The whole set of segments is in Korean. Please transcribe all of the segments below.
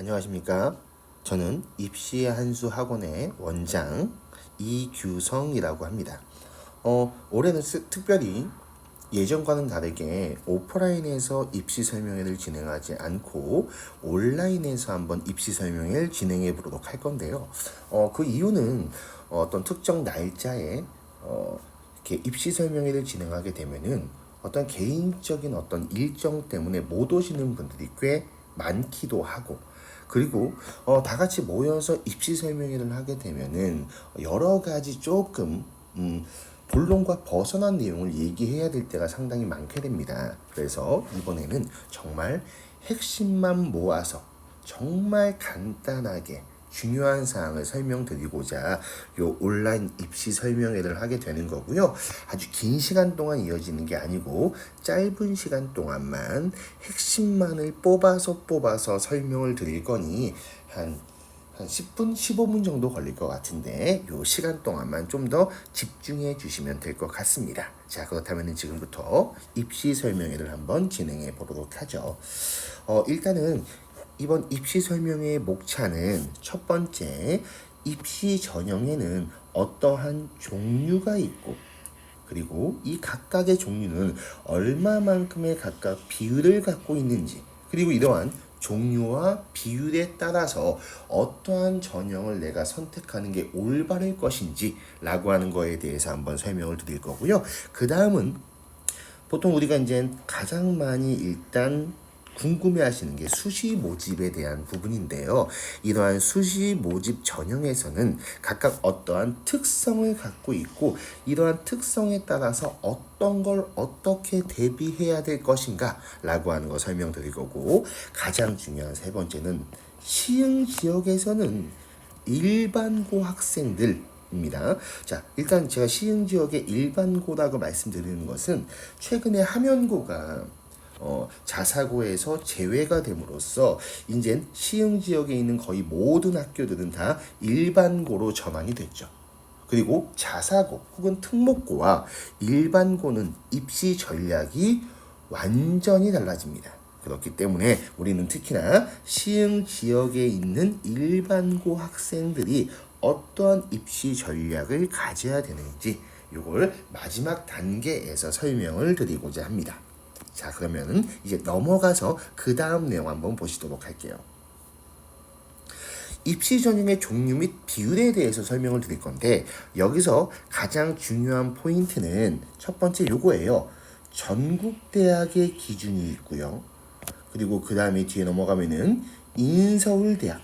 안녕하십니까. 저는 입시 한수 학원의 원장 이규성이라고 합니다. 올해는 특별히 예전과는 다르게 오프라인에서 입시 설명회를 진행하지 않고 온라인에서 한번 입시 설명회를 진행해 보도록 할 건데요. 그 이유는 어떤 특정 날짜에 이렇게 입시 설명회를 진행하게 되면은 어떤 개인적인 어떤 일정 때문에 못 오시는 분들이 꽤 많기도 하고, 그리고 다 같이 모여서 입시 설명회를 하게 되면은 여러 가지 조금 본론과 벗어난 내용을 얘기해야 될 때가 상당히 많게 됩니다. 그래서 이번에는 정말 핵심만 모아서 정말 간단하게 중요한 사항을 설명드리고자 요 온라인 입시 설명회를 하게 되는 거고요. 아주 긴 시간 동안 이어지는 게 아니고 짧은 시간 동안만 핵심만을 뽑아서 설명을 드릴 거니 한 10분, 15분 정도 걸릴 것 같은데 요 시간 동안만 좀 더 집중해 주시면 될 것 같습니다. 자, 그렇다면 지금부터 입시 설명회를 한번 진행해 보도록 하죠. 일단은 이번 입시 설명회의 목차는 첫 번째, 입시 전형에는 어떠한 종류가 있고, 그리고 이 각각의 종류는 얼마만큼의 각각 비율을 갖고 있는지, 그리고 이러한 종류와 비율에 따라서 어떠한 전형을 내가 선택하는 게 올바를 것인지 라고 하는 거에 대해서 한번 설명을 드릴 거고요. 그 다음은 보통 우리가 이제 가장 많이 일단 궁금해하시는 게 수시 모집에 대한 부분인데요. 이러한 수시 모집 전형에서는 각각 어떠한 특성을 갖고 있고, 이러한 특성에 따라서 어떤 걸 어떻게 대비해야 될 것인가 라고 하는 거 설명드릴 거고, 가장 중요한 세 번째는 시흥 지역에서는 일반고 학생들 입니다. 자, 일단 제가 시흥 지역의 일반고라고 말씀드리는 것은 최근에 함연고가 자사고에서 제외가 됨으로써 이제 시흥 지역에 있는 거의 모든 학교들은 다 일반고로 전환이 됐죠. 그리고 자사고 혹은 특목고와 일반고는 입시 전략이 완전히 달라집니다. 그렇기 때문에 우리는 특히나 시흥 지역에 있는 일반고 학생들이 어떠한 입시 전략을 가져야 되는지 이걸 마지막 단계에서 설명을 드리고자 합니다. 자, 그러면 이제 넘어가서 그 다음 내용 한번 보시도록 할게요. 입시 전형의 종류 및 비율에 대해서 설명을 드릴 건데, 여기서 가장 중요한 포인트는 첫 번째 요거예요. 전국대학의 기준이 있고요. 그리고 그 다음에 뒤에 넘어가면은 인서울대학,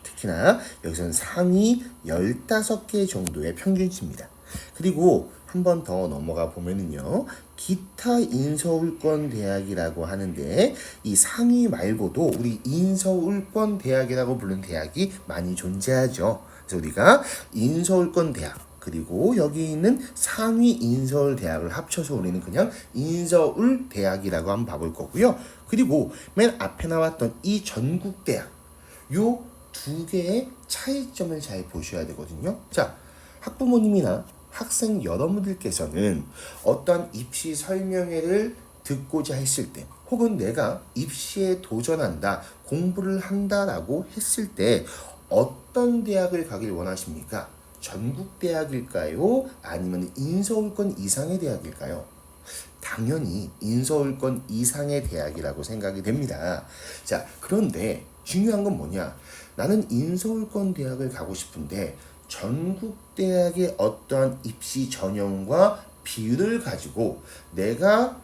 특히나 여기서는 상위 15개 정도의 평균치입니다. 그리고 한 번 더 넘어가 보면은요, 기타 인서울권 대학이라고 하는데, 이 상위 말고도 우리 인서울권 대학이라고 부르는 대학이 많이 존재하죠. 그래서 우리가 인서울권 대학, 그리고 여기 있는 상위 인서울 대학을 합쳐서 우리는 그냥 인서울 대학이라고 한번 봐볼 거고요. 그리고 맨 앞에 나왔던 이 전국 대학, 요 두 개의 차이점을 잘 보셔야 되거든요. 자, 학부모님이나 학생 여러분들께서는 어떤 입시 설명회를 듣고자 했을 때, 혹은 내가 입시에 도전한다, 공부를 한다라고 했을 때 어떤 대학을 가길 원하십니까? 전국대학일까요? 아니면 인서울권 이상의 대학일까요? 당연히 인서울권 이상의 대학이라고 생각이 됩니다. 자, 그런데 중요한 건 뭐냐? 나는 인서울권 대학을 가고 싶은데 전국대학의 어떠한 입시 전형과 비율을 가지고 내가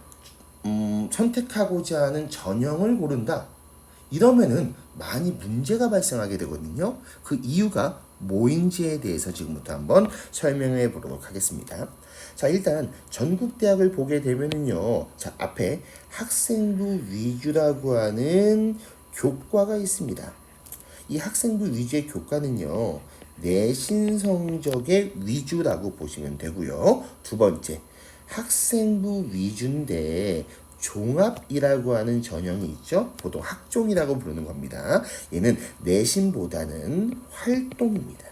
선택하고자 하는 전형을 고른다. 이러면은 많이 문제가 발생하게 되거든요. 그 이유가 뭐인지에 대해서 지금부터 한번 설명해 보도록 하겠습니다. 자, 일단 전국대학을 보게 되면은요, 자, 앞에 학생부 위주라고 하는 교과가 있습니다. 이 학생부 위주의 교과는요, 내신 성적의 위주라고 보시면 되고요. 두 번째, 학생부 위주인데 종합이라고 하는 전형이 있죠. 보통 학종이라고 부르는 겁니다. 얘는 내신보다는 활동입니다.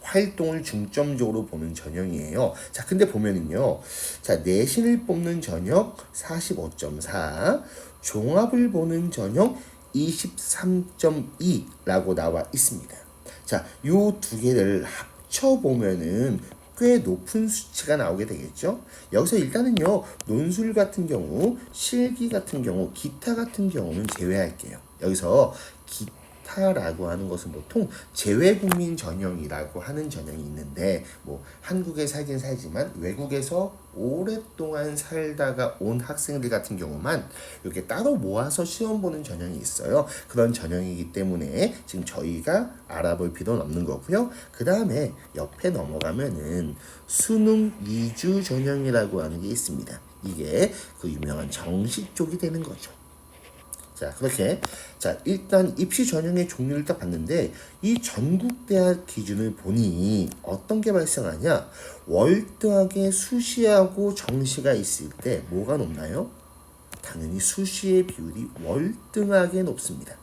활동을 중점적으로 보는 전형이에요. 자, 근데 보면은요, 자, 내신을 뽑는 전형 45.4, 종합을 보는 전형 23.2라고 나와 있습니다. 자, 요 두 개를 합쳐보면은 꽤 높은 수치가 나오게 되겠죠. 여기서 일단은요, 논술 같은 경우, 실기 같은 경우, 기타 같은 경우는 제외할게요. 여기서 기타라고 하는 것은 보통 재외국민 전형이라고 하는 전형이 있는데, 뭐 한국에 살긴 살지만 외국에서 오랫동안 살다가 온 학생들 같은 경우만 이렇게 따로 모아서 시험 보는 전형이 있어요. 그런 전형이기 때문에 지금 저희가 알아볼 필요는 없는 거고요. 그 다음에 옆에 넘어가면은 수능 위주 전형이라고 하는 게 있습니다. 이게 그 유명한 정시 쪽이 되는 거죠. 자, 그렇게. 자, 일단 입시 전형의 종류를 딱 봤는데, 이 전국대학 기준을 보니 어떤 게 발생하냐? 월등하게 수시하고 정시가 있을 때 뭐가 높나요? 당연히 수시의 비율이 월등하게 높습니다.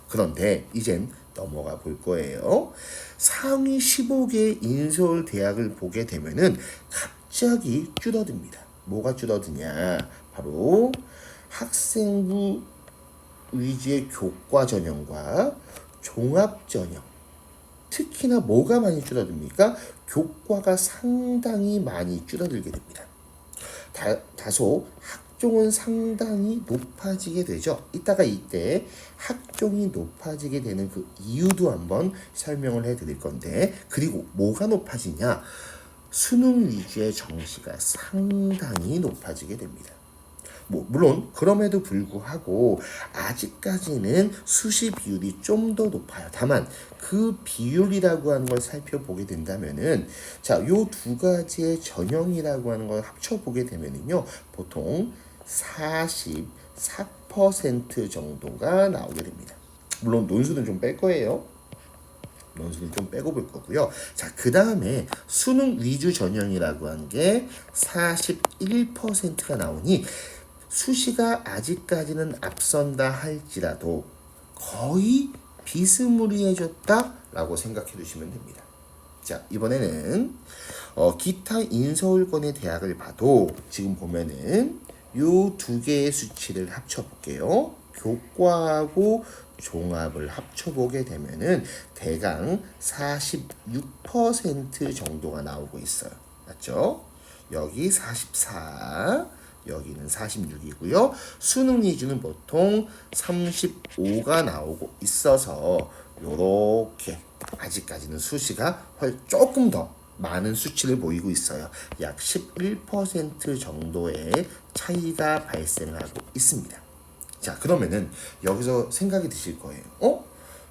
그런데 이젠 넘어가 볼 거예요. 상위 15개 인서울 대학을 보게 되면은 갑자기 줄어듭니다. 뭐가 줄어드냐? 바로 학생부 위주의 교과 전형과 종합 전형. 특히나 뭐가 많이 줄어듭니까? 교과가 상당히 많이 줄어들게 됩니다. 다소 학종은 상당히 높아지게 되죠. 이때 학종이 높아지게 되는 그 이유도 한번 설명을 해드릴 건데, 그리고 뭐가 높아지냐? 수능 위주의 정시가 상당히 높아지게 됩니다. 물론 그럼에도 불구하고 아직까지는 수시 비율이 좀 더 높아요. 다만 그 비율이라고 하는 걸 살펴보게 된다면은, 자, 요 두 가지의 전형이라고 하는 걸 합쳐보게 되면은요, 보통 44% 정도가 나오게 됩니다. 물론 논술은 좀 뺄 거예요. 논술을 좀 빼고 볼 거고요. 자, 그 다음에 수능 위주 전형이라고 하는 게 41%가 나오니, 수시가 아직까지는 앞선다 할지라도 거의 비스무리해졌다라고 생각해 주시면 됩니다. 자, 이번에는 기타 인서울권의 대학을 봐도 지금 보면은 요 두 개의 수치를 합쳐볼게요. 교과하고 종합을 합쳐보게 되면은 대강 46% 정도가 나오고 있어요. 맞죠? 여기 44, 여기는 46이고요. 수능 위주는 보통 35가 나오고 있어서 요렇게 아직까지는 수시가 조금 더 많은 수치를 보이고 있어요. 약 11% 정도의 차이가 발생하고 있습니다. 자, 그러면은 여기서 생각이 드실 거예요.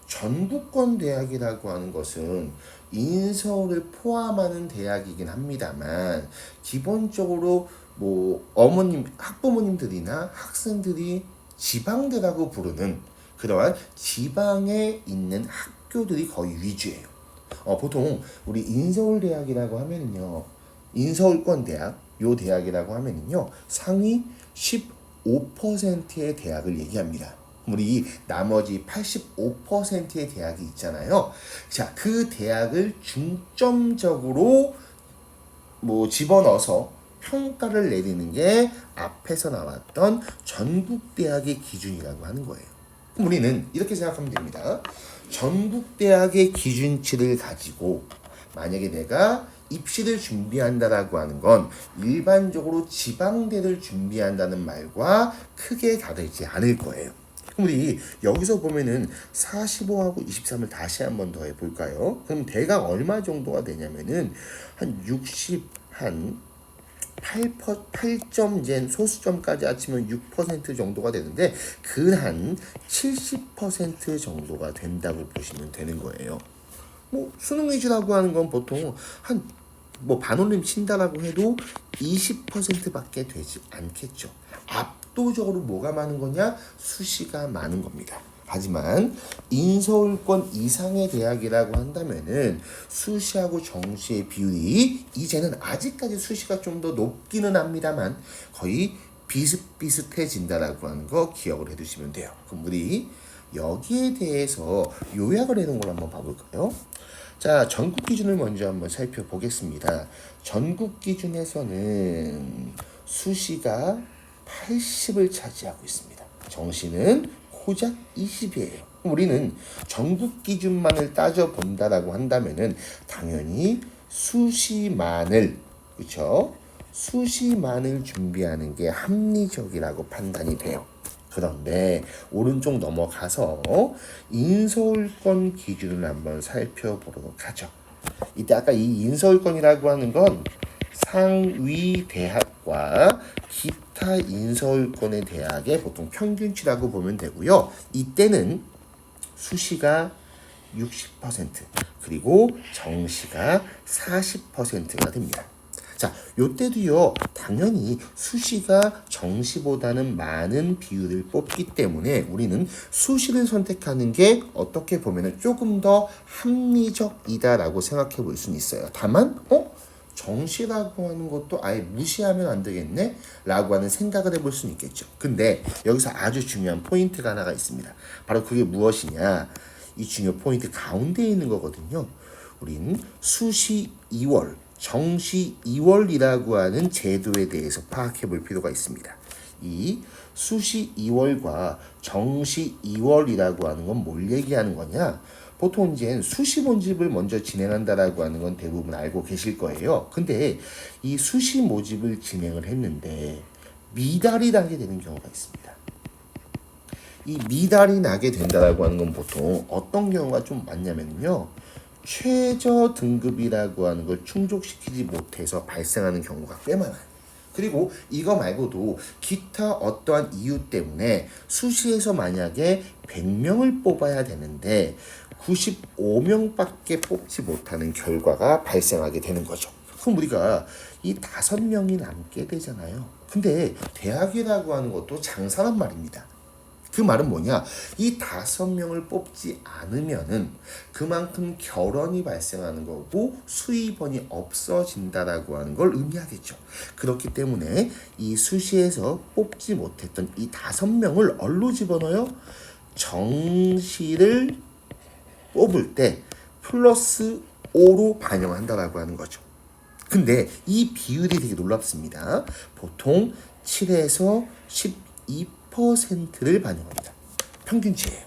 전국권 대학이라고 하는 것은 인서울을 포함하는 대학이긴 합니다만, 기본적으로 뭐 학부모님들이나 학생들이 지방대라고 부르는 그러한 지방에 있는 학교들이 거의 위주예요. 보통 우리 인서울대학이라고 하면은요, 인서울권 대학, 요 대학이라고 하면은요, 상위 15%의 대학을 얘기합니다. 우리 나머지 85%의 대학이 있잖아요. 자, 그 대학을 중점적으로 집어넣어서 평가를 내리는 게 앞에서 나왔던 전국대학의 기준이라고 하는 거예요. 그럼 우리는 이렇게 생각하면 됩니다. 전국대학의 기준치를 가지고 만약에 내가 입시를 준비한다라고 하는 건 일반적으로 지방대를 준비한다는 말과 크게 다르지 않을 거예요. 그럼 우리 여기서 보면은 45하고 23을 다시 한번 더 해볼까요? 그럼 대강 얼마 정도가 되냐면은 한 8점 이제 소수점까지 합치면 6% 정도가 되는데, 그 한 70% 정도가 된다고 보시면 되는 거예요. 수능 위주라고 하는 건 보통 반올림 친다라고 해도 20%밖에 되지 않겠죠. 압도적으로 뭐가 많은 거냐? 수시가 많은 겁니다. 하지만 인서울권 이상의 대학이라고 한다면은 수시하고 정시의 비율이 이제는 아직까지 수시가 좀 더 높기는 합니다만 거의 비슷비슷해진다라고 하는 거 기억을 해두시면 돼요. 그럼 우리 여기에 대해서 요약을 해놓은 걸 한번 봐볼까요? 자, 전국 기준을 먼저 한번 살펴보겠습니다. 전국 기준에서는 수시가 80을 차지하고 있습니다. 정시는 고작 20이에요. 우리는 전국 기준만을 따져본다라고 한다면은 당연히 수시만을, 그렇죠? 수시만을 준비하는 게 합리적이라고 판단이 돼요. 그런데 오른쪽 넘어가서 인서울권 기준을 한번 살펴보도록 하죠. 이때 아까 이 인서울권이라고 하는 건 상위 대학과 기타 인서울권의 대학의 보통 평균치라고 보면 되고요. 이때는 수시가 60% 그리고 정시가 40%가 됩니다. 자, 요때도요, 당연히 수시가 정시보다는 많은 비율을 뽑기 때문에 우리는 수시를 선택하는 게 어떻게 보면 조금 더 합리적이다라고 생각해 볼 수는 있어요. 다만, 정시라고 하는 것도 아예 무시하면 안 되겠네? 라고 하는 생각을 해볼 수는 있겠죠. 근데 여기서 아주 중요한 포인트가 하나가 있습니다. 바로 그게 무엇이냐? 이 중요 포인트 가운데에 있는 거거든요. 우린 수시 2월, 정시 2월이라고 하는 제도에 대해서 파악해 볼 필요가 있습니다. 이 수시 2월과 정시 2월이라고 하는 건 뭘 얘기하는 거냐? 보통 이제 수시 모집을 먼저 진행한다라고 하는 건 대부분 알고 계실 거예요. 근데 이 수시 모집을 진행을 했는데 미달이 나게 되는 경우가 있습니다. 이 미달이 나게 된다라고 하는 건 보통 어떤 경우가 좀 많냐면요. 최저 등급이라고 하는 걸 충족시키지 못해서 발생하는 경우가 꽤 많아요. 그리고 이거 말고도 기타 어떠한 이유 때문에 수시에서 만약에 100명을 뽑아야 되는데 95명밖에 뽑지 못하는 결과가 발생하게 되는 거죠. 그럼 우리가 이 5명이 남게 되잖아요. 근데 대학이라고 하는 것도 장사란 말입니다. 그 말은 뭐냐? 이 5명을 뽑지 않으면은 그만큼 결혼이 발생하는 거고 수입원이 없어진다라고 하는 걸 의미하겠죠. 그렇기 때문에 이 수시에서 뽑지 못했던 이 5명을 어디로 집어넣어요? 정시를 뽑을 때 플러스 5로 반영한다라고 하는 거죠. 근데 이 비율이 되게 놀랍습니다. 보통 7에서 12%를 반영합니다. 평균치예요.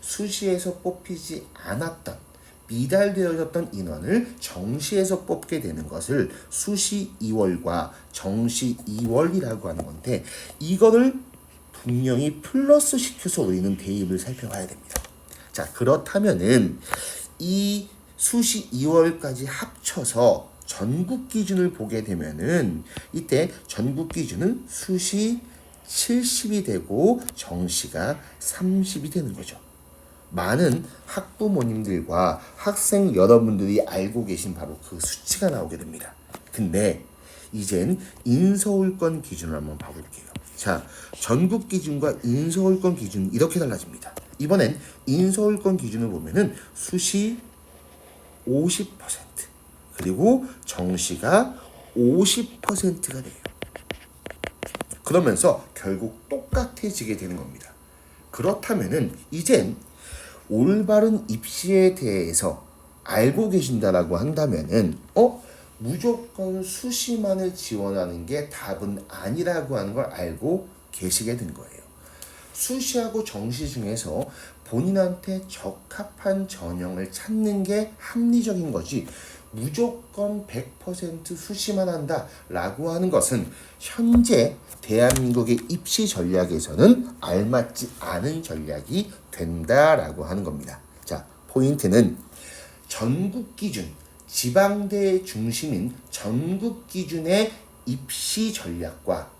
수시에서 뽑히지 않았던 미달되어졌던 인원을 정시에서 뽑게 되는 것을 수시 2월과 정시 2월이라고 하는 건데 이거를 분명히 플러스 시켜서 우리는 대입을 살펴봐야 됩니다. 자, 그렇다면은 이 수시 2월까지 합쳐서 전국 기준을 보게 되면은 이때 전국 기준은 수시 70이 되고 정시가 30이 되는 거죠. 많은 학부모님들과 학생 여러분들이 알고 계신 바로 그 수치가 나오게 됩니다. 근데 이젠 인서울권 기준을 한번 봐볼게요. 자, 전국 기준과 인서울권 기준 이렇게 달라집니다. 이번엔 인서울권 기준을 보면은 수시 50% 그리고 정시가 50%가 돼요. 그러면서 결국 똑같아지게 되는 겁니다. 그렇다면은 이젠 올바른 입시에 대해서 알고 계신다라고 한다면은 무조건 수시만을 지원하는 게 답은 아니라고 하는 걸 알고 계시게 된 거예요. 수시하고 정시 중에서 본인한테 적합한 전형을 찾는 게 합리적인 거지 무조건 100% 수시만 한다라고 하는 것은 현재 대한민국의 입시 전략에서는 알맞지 않은 전략이 된다라고 하는 겁니다. 자, 포인트는 전국 기준, 지방대 중심인 전국 기준의 입시 전략과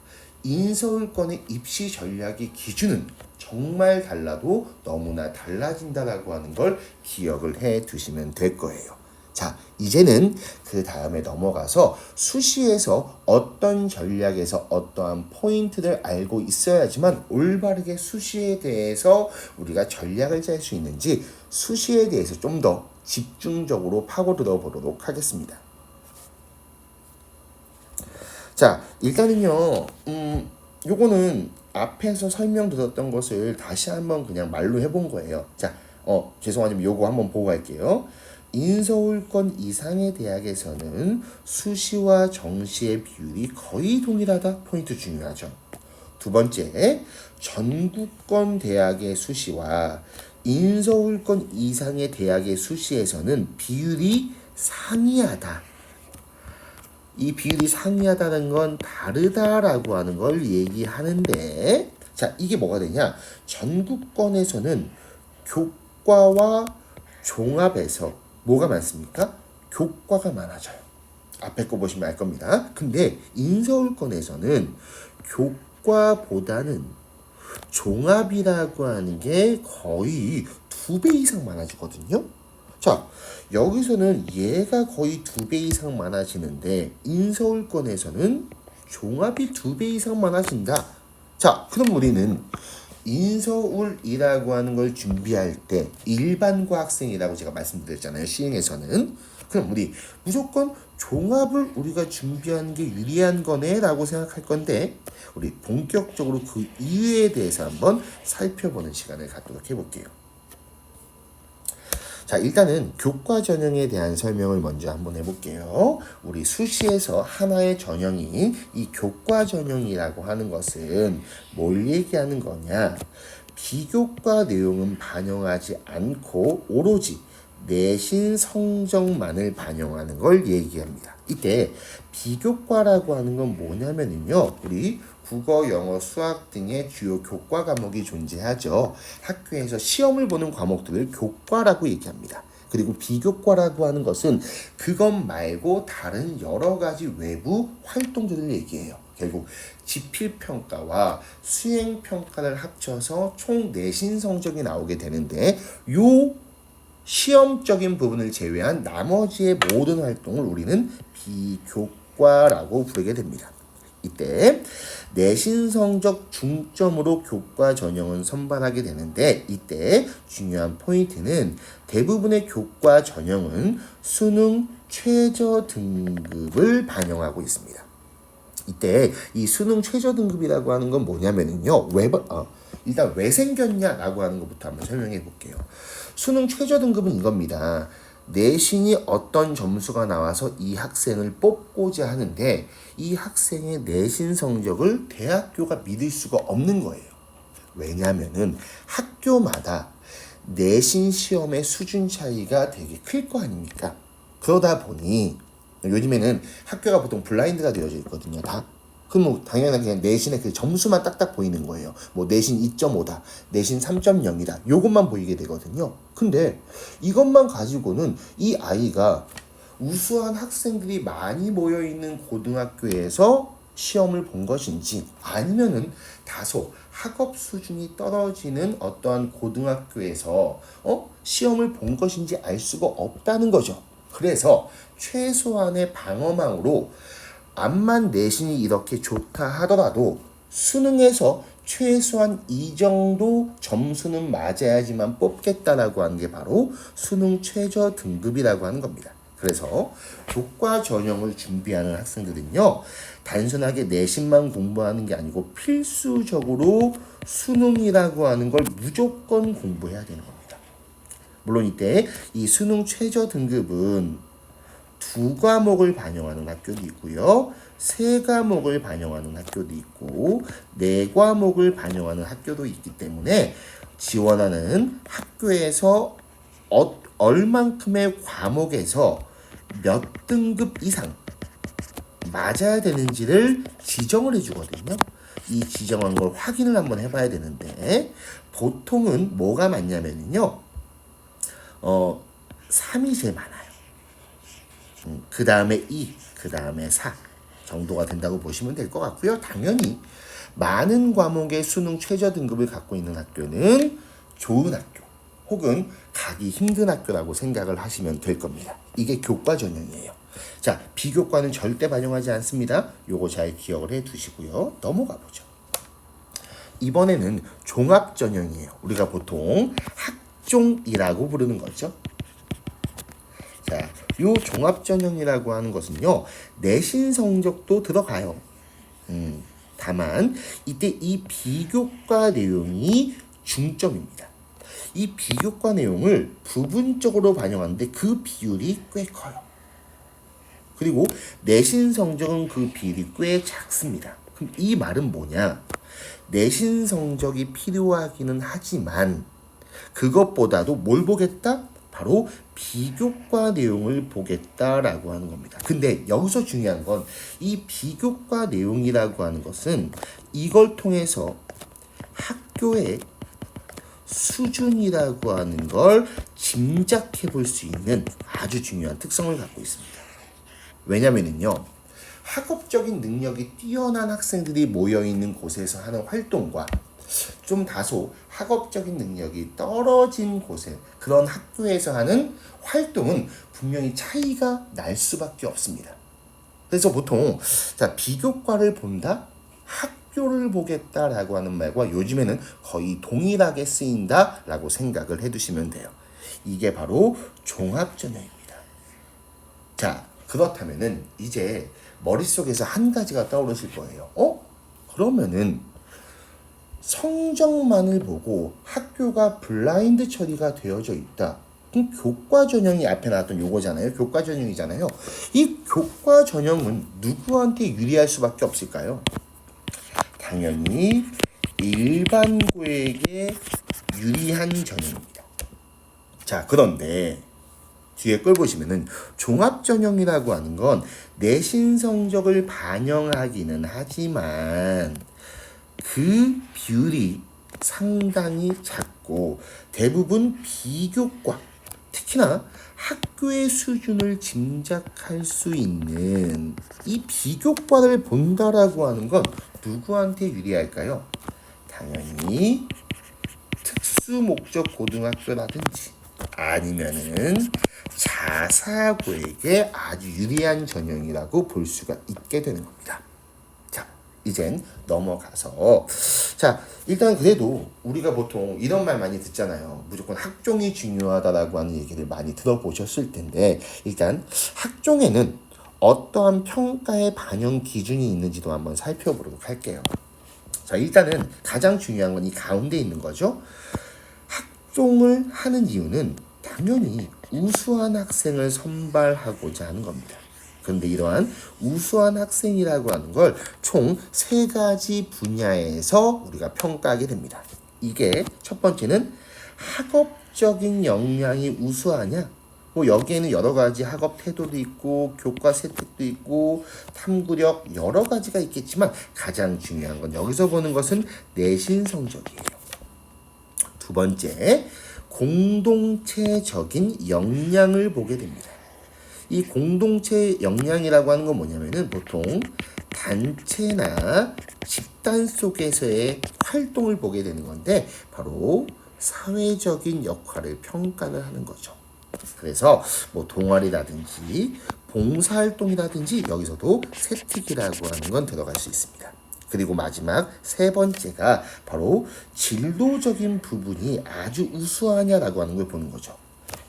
인서울권의 입시 전략의 기준은 정말 달라도 너무나 달라진다라고 하는 걸 기억을 해 두시면 될 거예요. 자, 이제는 그 다음에 넘어가서 수시에서 어떤 전략에서 어떠한 포인트를 알고 있어야지만 올바르게 수시에 대해서 우리가 전략을 짤 수 있는지 수시에 대해서 좀 더 집중적으로 파고들어 보도록 하겠습니다. 자, 일단은요, 요거는 앞에서 설명드렸던 것을 다시 한번 그냥 말로 해본 거예요. 자, 죄송하지만 요거 한번 보고 갈게요. 인서울권 이상의 대학에서는 수시와 정시의 비율이 거의 동일하다. 포인트 중요하죠. 두 번째, 전국권 대학의 수시와 인서울권 이상의 대학의 수시에서는 비율이 상이하다. 이 비율이 상이하다는 건 다르다라고 하는 걸 얘기하는데, 자, 이게 뭐가 되냐? 전국권에서는 교과와 종합에서 뭐가 많습니까? 교과가 많아져요. 앞에 거 보시면 알 겁니다. 근데 인서울권에서는 교과보다는 종합이라고 하는 게 거의 2배 이상 많아지거든요. 자, 여기서는 얘가 거의 2배 이상 많아지는데 인서울권에서는 종합이 2배 이상 많아진다. 자, 그럼 우리는 인서울이라고 하는 걸 준비할 때 일반고 학생이라고 제가 말씀드렸잖아요. 시행에서는. 그럼 우리 무조건 종합을 우리가 준비하는 게 유리한 거네 라고 생각할 건데, 우리 본격적으로 그 이유에 대해서 한번 살펴보는 시간을 갖도록 해볼게요. 자, 일단은 교과 전형에 대한 설명을 먼저 한번 해볼게요. 우리 수시에서 하나의 전형인 이 교과 전형이라고 하는 것은 뭘 얘기하는 거냐? 비교과 내용은 반영하지 않고 오로지 내신 성적만을 반영하는 걸 얘기합니다. 이때 비교과라고 하는 건 뭐냐면요, 우리 국어, 영어, 수학 등의 주요 교과 과목이 존재하죠. 학교에서 시험을 보는 과목들을 교과라고 얘기합니다. 그리고 비교과라고 하는 것은 그것 말고 다른 여러 가지 외부 활동들을 얘기해요. 결국 지필평가와 수행평가를 합쳐서 총 내신 성적이 나오게 되는데, 요 시험적인 부분을 제외한 나머지의 모든 활동을 우리는 비교과라고 부르게 됩니다. 이때 내신 성적 중점으로 교과 전형은 선발하게 되는데, 이때 중요한 포인트는 대부분의 교과 전형은 수능 최저 등급을 반영하고 있습니다. 이때 이 수능 최저 등급이라고 하는 건 뭐냐면요, 일단 왜 생겼냐라고 하는 것부터 한번 설명해 볼게요. 수능 최저 등급은 이겁니다. 내신이 어떤 점수가 나와서 이 학생을 뽑고자 하는데, 이 학생의 내신 성적을 대학교가 믿을 수가 없는 거예요. 왜냐하면은 학교마다 내신 시험의 수준 차이가 되게 클 거 아닙니까? 그러다 보니 요즘에는 학교가 보통 블라인드가 되어져 있거든요, 다. 그럼 뭐 당연하게 그냥 내신의 그 점수만 딱딱 보이는 거예요. 뭐 내신 2.5다, 내신 3.0이다, 요것만 보이게 되거든요. 근데 이것만 가지고는 이 아이가 우수한 학생들이 많이 모여있는 고등학교에서 시험을 본 것인지, 아니면은 다소 학업 수준이 떨어지는 어떠한 고등학교에서 시험을 본 것인지 알 수가 없다는 거죠. 그래서 최소한의 방어망으로 암만 내신이 이렇게 좋다 하더라도 수능에서 최소한 이 정도 점수는 맞아야지만 뽑겠다라고 하는 게 바로 수능 최저 등급이라고 하는 겁니다. 그래서 교과 전형을 준비하는 학생들은요, 단순하게 내신만 공부하는 게 아니고 필수적으로 수능이라고 하는 걸 무조건 공부해야 되는 겁니다. 물론 이때 이 수능 최저 등급은 2과목을 반영하는 학교도 있고요, 3과목을 반영하는 학교도 있고, 4과목을 반영하는 학교도 있기 때문에 지원하는 학교에서 얼만큼의 과목에서 몇 등급 이상 맞아야 되는지를 지정을 해주거든요. 이 지정한 걸 확인을 한번 해봐야 되는데, 보통은 뭐가 많냐면요, 3이 제일 많아요. 그 다음에 2, 그 다음에 4 정도가 된다고 보시면 될 것 같고요. 당연히 많은 과목의 수능 최저 등급을 갖고 있는 학교는 좋은 학교 혹은 가기 힘든 학교라고 생각을 하시면 될 겁니다. 이게 교과 전형이에요. 자, 비교과는 절대 반영하지 않습니다. 요거 잘 기억을 해 두시고요. 넘어가 보죠. 이번에는 종합 전형이에요. 우리가 보통 학종이라고 부르는 거죠. 자, 요 종합 전형이라고 하는 것은요, 내신 성적도 들어가요. 다만 이때 이 비교과 내용이 중점입니다. 이 비교과 내용을 부분적으로 반영하는데 그 비율이 꽤 커요. 그리고 내신 성적은 그 비율이 꽤 작습니다. 그럼 이 말은 뭐냐? 내신 성적이 필요하기는 하지만 그것보다도 뭘 보겠다? 바로 비교과 내용을 보겠다라고 하는 겁니다. 근데 여기서 중요한 건 이 비교과 내용이라고 하는 것은 이걸 통해서 학교의 수준이라고 하는 걸 짐작해 볼 수 있는 아주 중요한 특성을 갖고 있습니다. 왜냐면은요, 학업적인 능력이 뛰어난 학생들이 모여있는 곳에서 하는 활동과 좀 다소 학업적인 능력이 떨어진 곳에 그런 학교에서 하는 활동은 분명히 차이가 날 수밖에 없습니다. 그래서 보통 자, 비교과를 본다? 학교를 보겠다라고 하는 말과 요즘에는 거의 동일하게 쓰인다라고 생각을 해두시면 돼요. 이게 바로 종합전형입니다. 자, 그렇다면은 이제 머릿속에서 한 가지가 떠오르실 거예요. 그러면은 성적만을 보고 학교가 블라인드 처리가 되어져 있다. 그럼 교과 전형이 앞에 나왔던 요거잖아요. 교과 전형이잖아요. 이 교과 전형은 누구한테 유리할 수밖에 없을까요? 당연히 일반고에게 유리한 전형입니다. 자, 그런데 뒤에 걸 보시면은 종합전형이라고 하는 건 내신 성적을 반영하기는 하지만 그 비율이 상당히 작고 대부분 비교과, 특히나 학교의 수준을 짐작할 수 있는 이 비교과를 본다라고 하는 건 누구한테 유리할까요? 당연히 특수목적 고등학교라든지 아니면은 자사고에게 아주 유리한 전형이라고 볼 수가 있게 되는 겁니다. 자, 이젠 넘어가서 자, 일단 그래도 우리가 보통 이런 말 많이 듣잖아요. 무조건 학종이 중요하다라고 하는 얘기를 많이 들어보셨을 텐데 일단 학종에는 어떠한 평가의 반영 기준이 있는지도 한번 살펴보도록 할게요. 자, 일단은 가장 중요한 건 이 가운데 있는 거죠. 학종을 하는 이유는 당연히 우수한 학생을 선발하고자 하는 겁니다. 그런데 이러한 우수한 학생이라고 하는 걸 총 3가지 분야에서 우리가 평가하게 됩니다. 이게 첫 번째는 학업적인 역량이 우수하냐? 뭐 여기에는 여러 가지 학업 태도도 있고 교과 세특도 있고 탐구력 여러 가지가 있겠지만 가장 중요한 건 여기서 보는 것은 내신 성적이에요. 두 번째, 공동체적인 역량을 보게 됩니다. 이 공동체 역량이라고 하는 건 뭐냐면은 보통 단체나 집단 속에서의 활동을 보게 되는 건데 바로 사회적인 역할을 평가를 하는 거죠. 그래서 뭐 동아리라든지 봉사활동이라든지 여기서도 세특이라고 하는 건 들어갈 수 있습니다. 그리고 마지막 3번째가 바로 진로적인 부분이 아주 우수하냐라고 하는 걸 보는 거죠.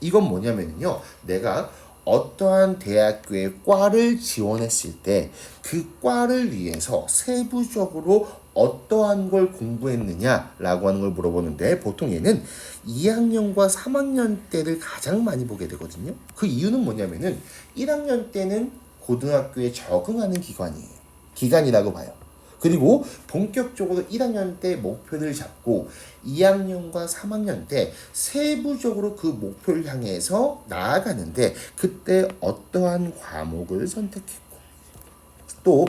이건 뭐냐면요, 내가 어떠한 대학교의 과를 지원했을 때 그 과를 위해서 세부적으로 어떠한 걸 공부했느냐라고 하는 걸 물어보는데 보통 얘는 2학년과 3학년 때를 가장 많이 보게 되거든요. 그 이유는 뭐냐면은 1학년 때는 고등학교에 적응하는 기간이라고 봐요. 그리고 본격적으로 1학년 때 목표를 잡고 2학년과 3학년 때 세부적으로 그 목표를 향해서 나아가는데 그때 어떠한 과목을 선택했고 또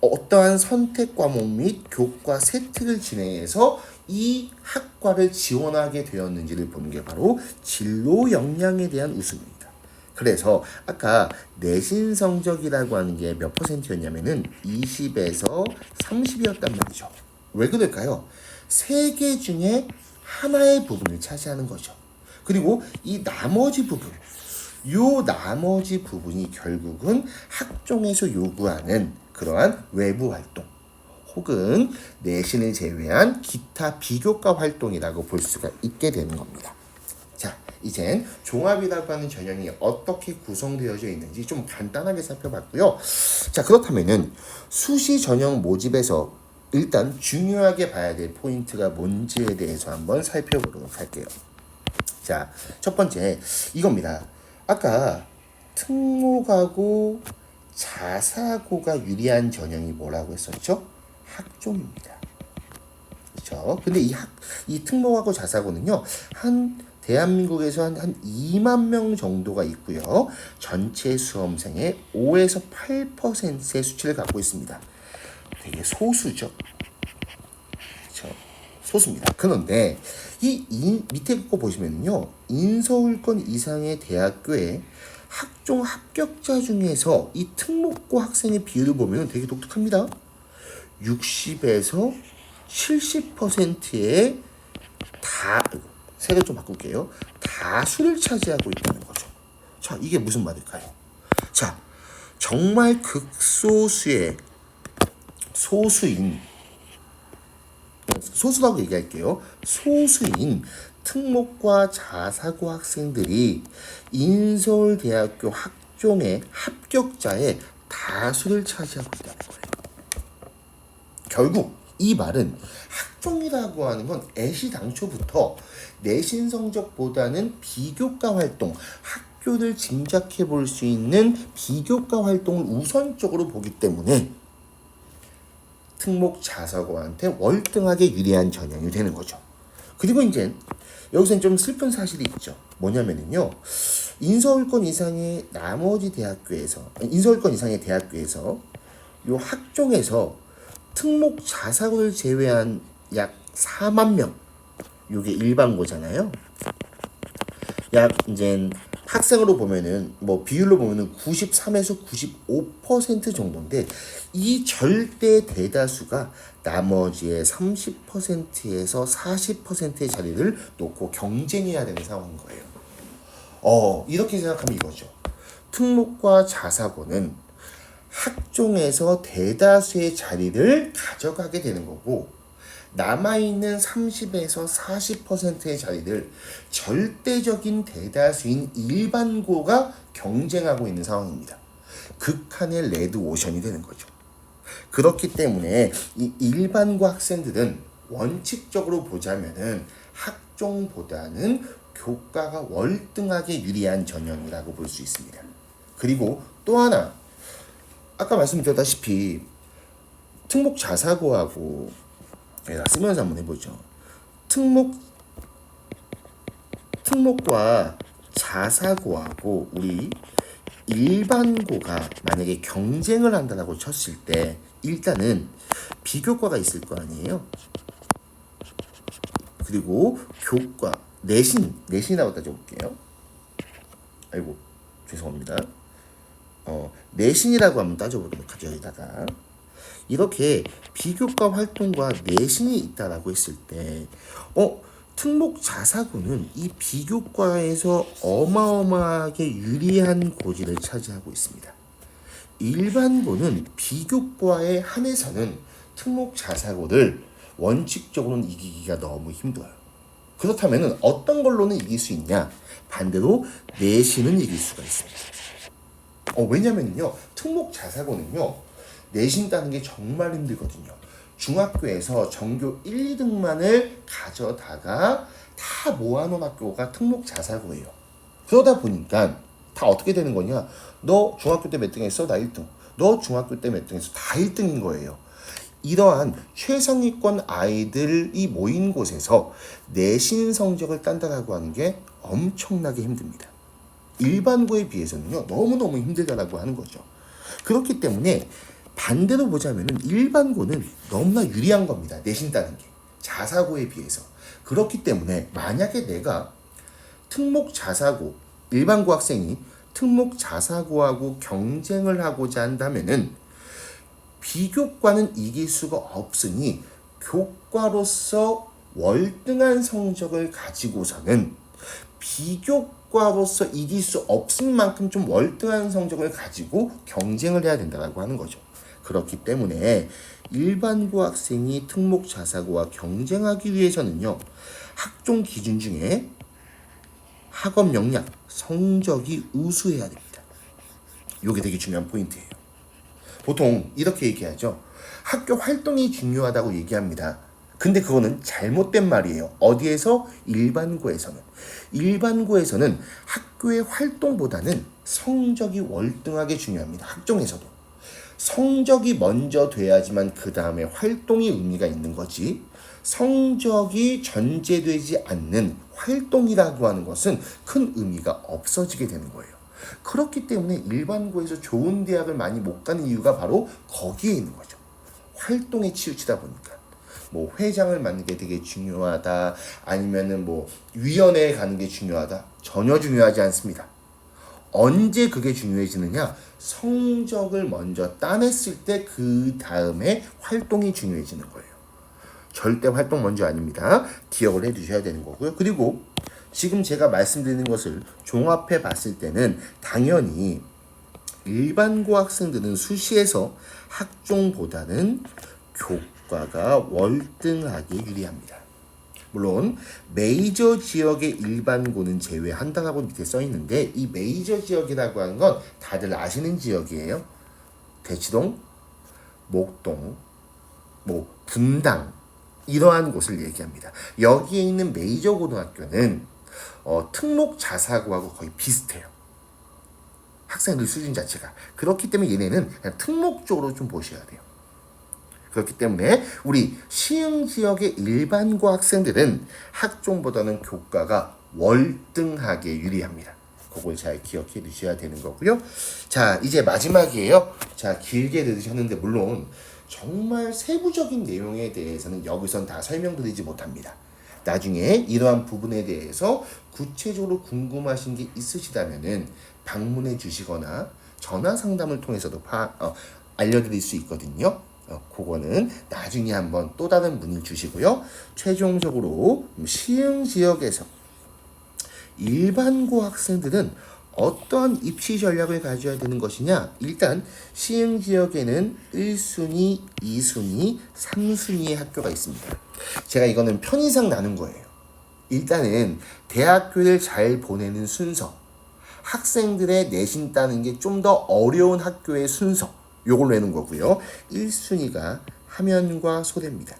어떠한 선택 과목 및 교과 세특을 진행해서 이 학과를 지원하게 되었는지를 보는 게 바로 진로 역량에 대한 우수입니다. 그래서 아까 내신 성적이라고 하는 게 몇 %였냐면은 20에서 30이었단 말이죠. 왜 그럴까요? 3개 중에 하나의 부분을 차지하는 거죠. 그리고 이 나머지 부분이 결국은 학종에서 요구하는 그러한 외부 활동 혹은 내신을 제외한 기타 비교과 활동이라고 볼 수가 있게 되는 겁니다. 자, 이젠 종합이라고 하는 전형이 어떻게 구성되어져 있는지 좀 간단하게 살펴봤고요. 자, 그렇다면은 수시 전형 모집에서 일단 중요하게 봐야 될 포인트가 뭔지에 대해서 한번 살펴보도록 할게요. 자, 첫 번째 이겁니다. 아까 특목하고 자사고가 유리한 전형이 뭐라고 했었죠? 학종입니다. 그렇죠. 근데 이 특목하고 자사고는요, 대한민국에서 한 2만 명 정도가 있고요. 전체 수험생의 5에서 8%의 수치를 갖고 있습니다. 되게 소수죠. 그렇죠. 소수입니다. 그런데 밑에 거 보시면요, 인서울권 이상의 대학교의 학종 합격자 중에서 이 특목고 학생의 비율을 보면 되게 독특합니다. 60에서 70%의 세를 좀 바꿀게요. 다수를 차지하고 있다는 거죠. 자, 이게 무슨 말일까요? 자, 정말 극소수의 소수라고 얘기할게요. 소수인 특목과 자사고 학생들이 인서울대학교 학종의 합격자의 다수를 차지하고 있다는 거예요. 결국 이 말은 학종이라고 하는 건 애시당초부터 내신 성적보다는 비교과 활동, 학교를 짐작해 볼 수 있는 비교과 활동을 우선적으로 보기 때문에 특목 자사고한테 월등하게 유리한 전형이 되는 거죠. 그리고 이제 여기서는 좀 슬픈 사실이 있죠. 뭐냐면요, 인서울권 이상의 대학교에서 요 학종에서 특목 자사고를 제외한 약 4만 명, 요게 일반고잖아요. 약 이제 학생으로 보면은 비율로 보면은 93에서 95% 정도인데, 이 절대 대다수가 나머지의 30%에서 40%의 자리를 놓고 경쟁해야 되는 상황인 거예요. 이렇게 생각하면 이거죠. 특목과 자사고는 학종에서 대다수의 자리를 가져가게 되는 거고, 남아있는 30에서 40%의 자리를 절대적인 대다수인 일반고가 경쟁하고 있는 상황입니다. 극한의 레드오션이 되는 거죠. 그렇기 때문에 이 일반고 학생들은 원칙적으로 보자면은 학종보다는 교과가 월등하게 유리한 전형이라고 볼 수 있습니다. 그리고 또 하나, 아까 말씀드렸다시피 특목 자사고하고 쓰면서 한번 해보죠. 특목과 자사고하고 우리 일반고가 만약에 경쟁을 한다고 쳤을 때 일단은 비교과가 있을 거 아니에요. 그리고 교과, 내신이라고 따져볼게요. 아이고, 죄송합니다. 내신이라고 한번 따져보도록 하죠. 여기다가 이렇게 비교과 활동과 내신이 있다라고 했을 때 특목 자사고는 이 비교과에서 어마어마하게 유리한 고지를 차지하고 있습니다. 일반고는 비교과에 한해서는 특목 자사고를 원칙적으로는 이기기가 너무 힘들어요. 그렇다면 어떤 걸로는 이길 수 있냐? 반대로 내신은 이길 수가 있습니다. 왜냐면요, 특목 자사고는요, 내신 따는 게 정말 힘들거든요. 중학교에서 전교 1, 2등만을 가져다가 다 모아놓은 학교가 특목 자사고예요. 그러다 보니까 다 어떻게 되는 거냐? 너 중학교 때 몇 등 했어? 나 1등. 너 중학교 때 몇 등 했어? 다 1등인 거예요. 이러한 최상위권 아이들이 모인 곳에서 내신 성적을 딴다라고 하는 게 엄청나게 힘듭니다. 일반고에 비해서는요, 너무너무 힘들다라고 하는 거죠. 그렇기 때문에 반대로 보자면은 일반고는 너무나 유리한 겁니다. 내신 따는 게. 자사고에 비해서. 그렇기 때문에 만약에 내가 일반고 학생이 특목 자사고하고 경쟁을 하고자 한다면은 비교과는 이길 수가 없으니 교과로서 월등한 성적을 가지고서는 비교과로서 이길 수 없을 만큼 좀 월등한 성적을 가지고 경쟁을 해야 된다고 하는 거죠. 그렇기 때문에 일반고 학생이 특목 자사고와 경쟁하기 위해서는요, 학종 기준 중에 학업 역량, 성적이 우수해야 됩니다. 이게 되게 중요한 포인트예요. 보통 이렇게 얘기하죠. 학교 활동이 중요하다고 얘기합니다. 근데 그거는 잘못된 말이에요. 어디에서? 일반고에서는. 일반고에서는 학교의 활동보다는 성적이 월등하게 중요합니다. 학종에서도. 성적이 먼저 돼야지만 그 다음에 활동이 의미가 있는 거지. 성적이 전제되지 않는 활동이라고 하는 것은 큰 의미가 없어지게 되는 거예요. 그렇기 때문에 일반고에서 좋은 대학을 많이 못 가는 이유가 바로 거기에 있는 거죠. 활동에 치우치다 보니까. 뭐 회장을 맡는 게 되게 중요하다, 아니면은 뭐 위원회에 가는 게 중요하다, 전혀 중요하지 않습니다. 언제 그게 중요해지느냐? 성적을 먼저 따냈을 때 그 다음에 활동이 중요해지는 거예요. 절대 활동 먼저 아닙니다. 기억을 해두셔야 되는 거고요. 그리고 지금 제가 말씀드리는 것을 종합해 봤을 때는 당연히 일반고 학생들은 수시에서 학종보다는 교과가 월등하게 유리합니다. 물론 메이저 지역의 일반고는 제외한다고 밑에 써 있는데, 이 메이저 지역이라고 하는 건 다들 아시는 지역이에요. 대치동, 목동, 뭐 분당, 이러한 곳을 얘기합니다. 여기에 있는 메이저 고등학교는 특목 자사고하고 거의 비슷해요. 학생들 수준 자체가. 그렇기 때문에 얘네는 그냥 특목 쪽으로 좀 보셔야 돼요. 그렇기 때문에 우리 시흥 지역의 일반고 학생들은 학종보다는 교과가 월등하게 유리합니다. 그걸 잘 기억해 두셔야 되는 거고요. 자, 이제 마지막이에요. 자, 길게 들으셨는데 물론 정말 세부적인 내용에 대해서는 여기선 다 설명드리지 못합니다. 나중에 이러한 부분에 대해서 구체적으로 궁금하신 게 있으시다면은 방문해 주시거나 전화 상담을 통해서도 알려드릴 수 있거든요. 그거는 나중에 한번 또 다른 문의 주시고요. 최종적으로 시흥 지역에서 일반고 학생들은 어떠한 입시 전략을 가져야 되는 것이냐? 일단 시흥 지역에는 1순위, 2순위, 3순위의 학교가 있습니다. 제가 이거는 편의상 나눈 거예요. 일단은 대학교를 잘 보내는 순서, 학생들의 내신 따는 게 좀 더 어려운 학교의 순서, 요걸 내는 거고요. 1순위가 함연과 소대입니다.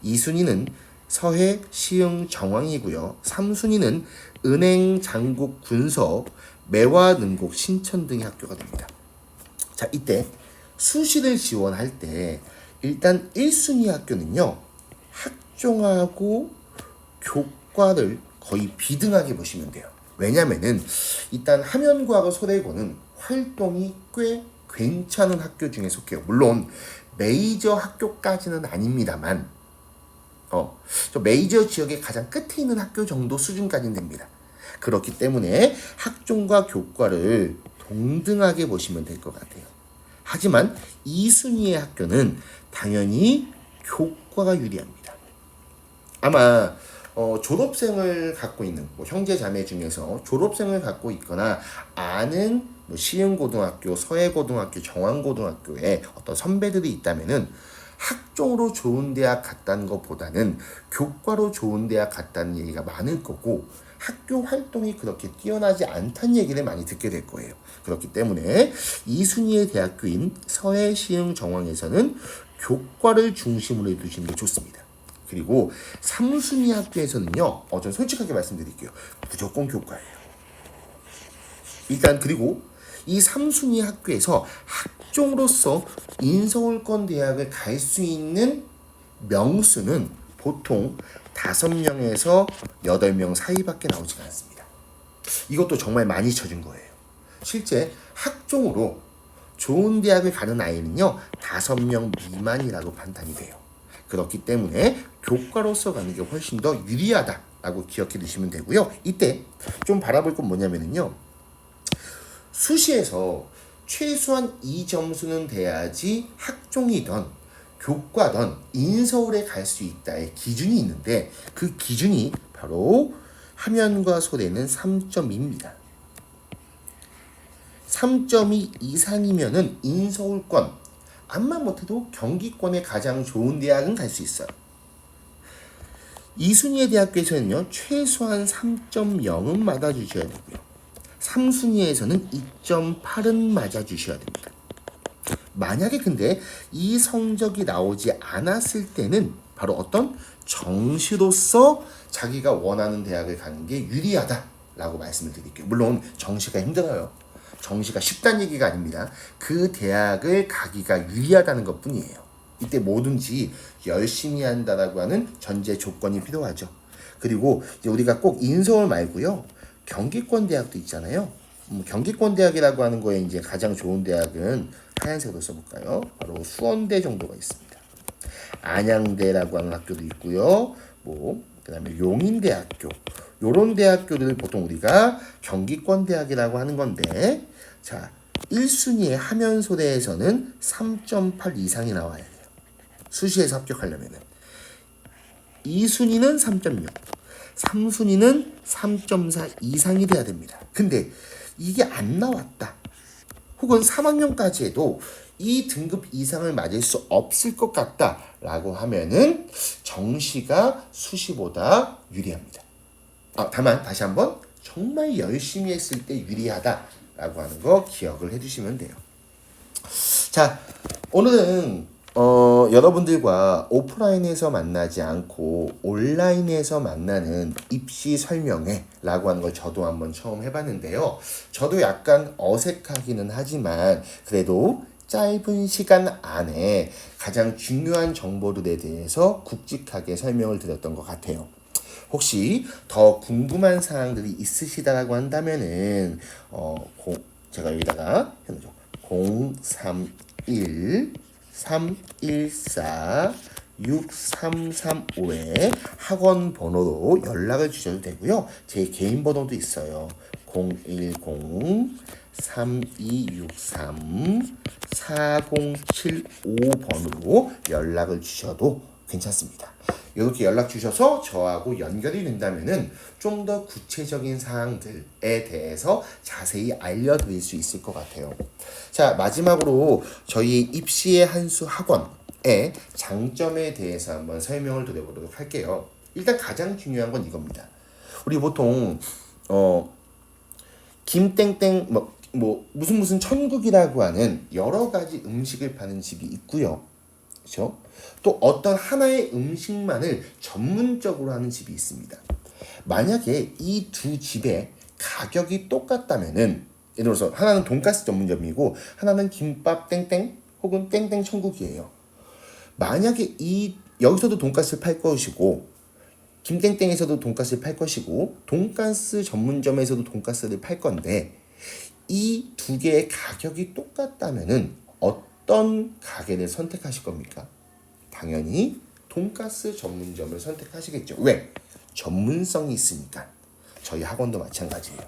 2순위는 서해, 시흥, 정왕이고요. 3순위는 은행, 장국, 군서, 매화, 능곡, 신천 등의 학교가 됩니다. 자, 이때 수시를 지원할 때 일단 1순위 학교는요, 학종하고 교과를 거의 비등하게 보시면 돼요. 왜냐면은 일단 함연과하고 소대고는 활동이 꽤 괜찮은 학교 중에 속해요. 물론 메이저 학교까지는 아닙니다만 저 메이저 지역의 가장 끝에 있는 학교 정도 수준까지는 됩니다. 그렇기 때문에 학종과 교과를 동등하게 보시면 될 것 같아요. 하지만 2순위의 학교는 당연히 교과가 유리합니다. 아마 졸업생을 갖고 있는 형제 자매 중에서 졸업생을 갖고 있거나 아는 시흥고등학교, 서해고등학교, 정왕고등학교에 어떤 선배들이 있다면은 학종으로 좋은 대학 갔다는 것보다는 교과로 좋은 대학 갔다는 얘기가 많을 거고, 학교 활동이 그렇게 뛰어나지 않다는 얘기를 많이 듣게 될 거예요. 그렇기 때문에 2순위의 대학교인 서해, 시흥, 정왕에서는 교과를 중심으로 해두시는 게 좋습니다. 그리고 3순위 학교에서는요, 전 솔직하게 말씀드릴게요. 무조건 교과예요. 일단 그리고 이 3순위 학교에서 학종으로서 인서울권 대학을 갈 수 있는 명수는 보통 5명에서 8명 사이밖에 나오지가 않습니다. 이것도 정말 많이 쳐준 거예요. 실제 학종으로 좋은 대학을 가는 아이는요, 5명 미만이라고 판단이 돼요. 그렇기 때문에 교과로서 가는 게 훨씬 더 유리하다라고 기억해 두시면 되고요. 이때 좀 바라볼 건 뭐냐면요, 수시에서 최소한 이 점수는 돼야지 학종이든 교과든 인서울에 갈 수 있다의 기준이 있는데, 그 기준이 바로 함연과 소대는 3.2입니다. 3.2 이상이면은 인서울권, 암만 못해도 경기권의 가장 좋은 대학은 갈 수 있어요. 2순위의 대학교에서는요, 최소한 3.0은 맞아주셔야 되고요. 3순위에서는 2.8은 맞아주셔야 됩니다. 만약에 근데 이 성적이 나오지 않았을 때는 바로 어떤 정시로서 자기가 원하는 대학을 가는 게 유리하다라고 말씀을 드릴게요. 물론 정시가 힘들어요. 정시가 쉽다는 얘기가 아닙니다. 그 대학을 가기가 유리하다는 것 뿐이에요. 이때 뭐든지 열심히 한다라고 하는 전제 조건이 필요하죠. 그리고 이제 우리가 꼭 인서울 말고요. 경기권 대학도 있잖아요. 경기권 대학이라고 하는 거에 이제 가장 좋은 대학은 하얀색으로 써볼까요? 바로 수원대 정도가 있습니다. 안양대라고 하는 학교도 있고요. 그다음에 용인대학교. 요런 대학교를 보통 우리가 경기권 대학이라고 하는 건데, 자, 1순위의 하면소대에서는 3.8 이상이 나와야 돼요. 수시에서 합격하려면은. 2순위는 3.6, 3순위는 3.4 이상이 돼야 됩니다. 근데 이게 안 나왔다. 혹은 3학년까지 해도 이 등급 이상을 맞을 수 없을 것 같다라고 하면은 정시가 수시보다 유리합니다. 다만 다시 한번 정말 열심히 했을 때 유리하다라고 하는 거 기억을 해주시면 돼요. 자, 오늘은 여러분들과 오프라인에서 만나지 않고 온라인에서 만나는 입시 설명회라고 하는 걸 저도 한번 처음 해봤는데요. 저도 약간 어색하기는 하지만 그래도 짧은 시간 안에 가장 중요한 정보들에 대해서 굵직하게 설명을 드렸던 것 같아요. 혹시 더 궁금한 사항들이 있으시다라고 한다면은 제가 여기다가 해놓죠. 031 314 6335에 학원 번호로 연락을 주셔도 되고요. 제 개인 번호도 있어요. 010-3263-4075번으로 연락을 주셔도 괜찮습니다. 이렇게 연락 주셔서 저하고 연결이 된다면은 좀 더 구체적인 사항들에 대해서 자세히 알려드릴 수 있을 것 같아요. 자, 마지막으로 저희 입시의 한수 학원의 장점에 대해서 한번 설명을 드려보도록 할게요. 일단 가장 중요한 건 이겁니다. 우리 보통 김땡땡 무슨 천국이라고 하는 여러 가지 음식을 파는 집이 있고요. 그렇죠? 또 어떤 하나의 음식만을 전문적으로 하는 집이 있습니다. 만약에 이 두 집의 가격이 똑같다면은, 예를 들어서 하나는 돈가스 전문점이고 하나는 김밥 땡땡 혹은 땡땡 천국이에요. 만약에 여기서도 돈가스를 팔 것이고 김땡땡에서도 돈가스를 팔 것이고 돈가스 전문점에서도 돈가스를 팔 건데, 이 두 개의 가격이 똑같다면은 어떤 가게를 선택하실 겁니까? 당연히 돈가스 전문점을 선택하시겠죠. 왜? 전문성이 있으니까. 저희 학원도 마찬가지예요.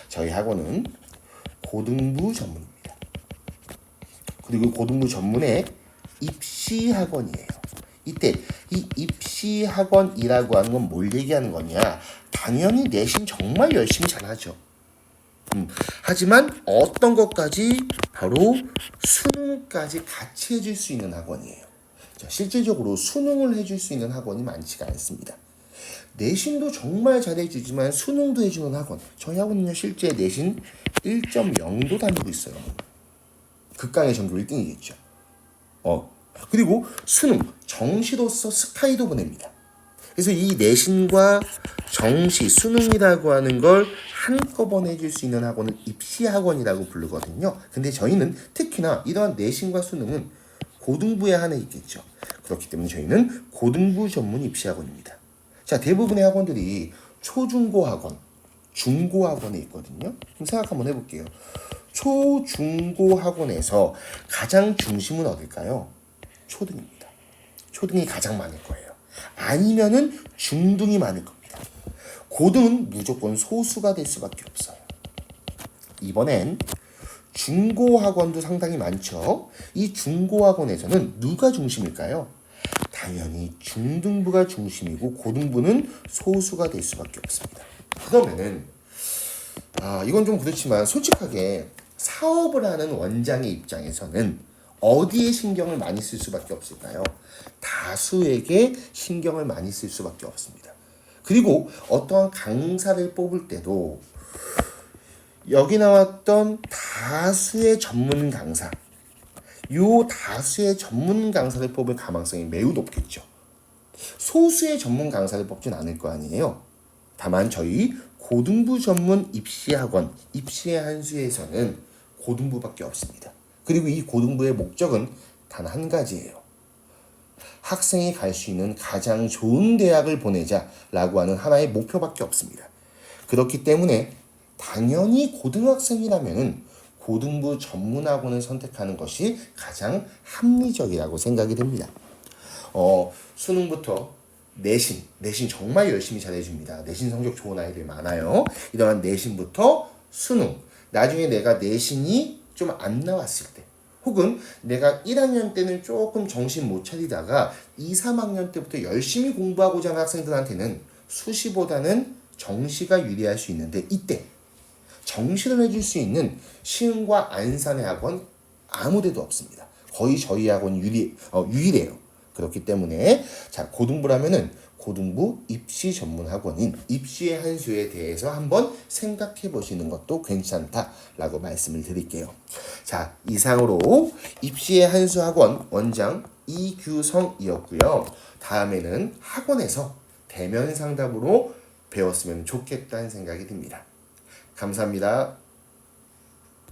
저희 학원은 고등부 전문입니다. 그리고 고등부 전문의 입시 학원이에요. 이때 이 입시 학원이라고 하는 건 뭘 얘기하는 거냐? 당연히 내신 정말 열심히 잘하죠. 하지만 어떤 것까지? 바로 수능까지 같이 해줄 수 있는 학원이에요. 자, 실질적으로 수능을 해줄 수 있는 학원이 많지가 않습니다. 내신도 정말 잘해주지만 수능도 해주는 학원. 저희 학원은요, 실제 내신 1.0도 다니고 있어요. 극강의 전교 1등이겠죠. 그리고 수능, 정시로서 스카이도 보냅니다. 그래서 이 내신과 정시, 수능이라고 하는 걸 한꺼번에 해줄 수 있는 학원을 입시학원이라고 부르거든요. 근데 저희는 특히나 이러한 내신과 수능은 고등부에 한해 있겠죠. 그렇기 때문에 저희는 고등부 전문 입시학원입니다. 자, 대부분의 학원들이 초중고 학원, 중고 학원에 있거든요. 그럼 생각 한번 해볼게요. 초, 중고 학원에서 가장 중심은 어딜까요? 초등입니다. 초등이 가장 많을 거예요. 아니면은 중등이 많을 겁니다. 고등은 무조건 소수가 될 수밖에 없어요. 이번엔 중고 학원도 상당히 많죠. 이 중고 학원에서는 누가 중심일까요? 당연히 중등부가 중심이고 고등부는 소수가 될 수밖에 없습니다. 그러면은 이건 좀 그렇지만 솔직하게 사업을 하는 원장의 입장에서는 어디에 신경을 많이 쓸 수밖에 없을까요? 다수에게 신경을 많이 쓸 수밖에 없습니다. 그리고 어떠한 강사를 뽑을 때도 여기 나왔던 다수의 전문 강사, 요 다수의 전문 강사를 뽑을 가망성이 매우 높겠죠. 소수의 전문 강사를 뽑진 않을 거 아니에요. 다만 저희 고등부 전문 입시학원, 입시의 한수에서는 고등부밖에 없습니다. 그리고 이 고등부의 목적은 단 한 가지예요. 학생이 갈 수 있는 가장 좋은 대학을 보내자라고 하는 하나의 목표밖에 없습니다. 그렇기 때문에 당연히 고등학생이라면 고등부 전문학원을 선택하는 것이 가장 합리적이라고 생각이 됩니다. 수능부터 내신 정말 열심히 잘해줍니다. 내신 성적 좋은 아이들 많아요. 이러한 내신부터 수능, 나중에 내가 내신이 좀 안 나왔을 때, 혹은 내가 1학년 때는 조금 정신 못 차리다가 2, 3학년 때부터 열심히 공부하고자 하는 학생들한테는 수시보다는 정시가 유리할 수 있는데, 이때 정시를 해줄 수 있는 시흥과 안산의 학원 아무데도 없습니다. 거의 저희 학원 유일해요. 그렇기 때문에 자, 고등부라면은 고등부 입시 전문 학원인 입시의 한 수에 대해서 한번 생각해 보시는 것도 괜찮다라고 말씀을 드릴게요. 자, 이상으로 입시의 한 수 학원 원장 이규성이었고요. 다음에는 학원에서 대면 상담으로 배웠으면 좋겠다는 생각이 듭니다. 감사합니다.